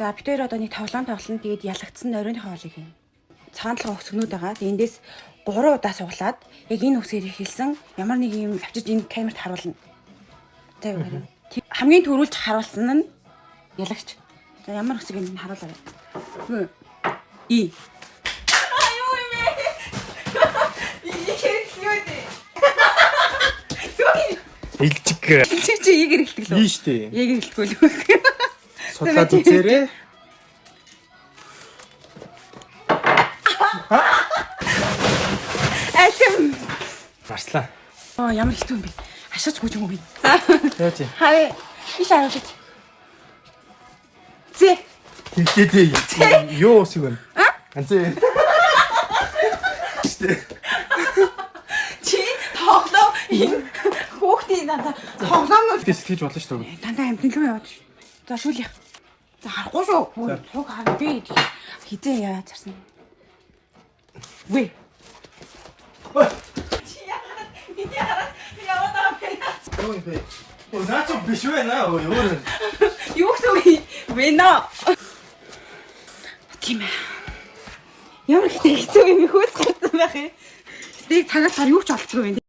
За бид хоёр одоо нэг тоглоом тоглоно. Тэгээд ялагдсан оройн хоолыг юм. Цагаан талгаа өсгнүүд байгаа. Тэгээд эндээс 3 удаа суглаад яг энэ үсгээр ихэлсэн ямар нэг юм авчиж энэ камерт харуулна. За юу гэх юм. Хамгийн түрүүлж харуулсан нь ялагч. За ямар үсэг юм харуулаарай. И. Юу юм бэ? Илжиг. Чи яг эргэлдэг лөө. Ийм штэ. Яг эргэлдэггүй л. Судлаад үзээрэй. Алим. Марслаа. Ямар хэцүү юм бэ? Хашаач гүйж юм уу? Яаж юм? Харин иш харуулж. Зэ. Тэнхээ юу усиг вэ? Анзээ. Чи тоглоо энэ хүүхдийн дандаа тоглоомнууд Сэтгэж болно шүү дээ. дандаа амтэн руу яваад шүү. За шүүлих. За харахгүй шүү. Цуг хараа би хизээ яа зарсан. Вэ. Чи яагаад яваад байгаа Юу юм бэ? Наач биш вэ наа юу юм? юу гэсэн вэ наа? Тийм ээ. Ямар хэцүү юм хөөс гарсан байх юм. Стейк цагаас гар юу ч олдгүй юм.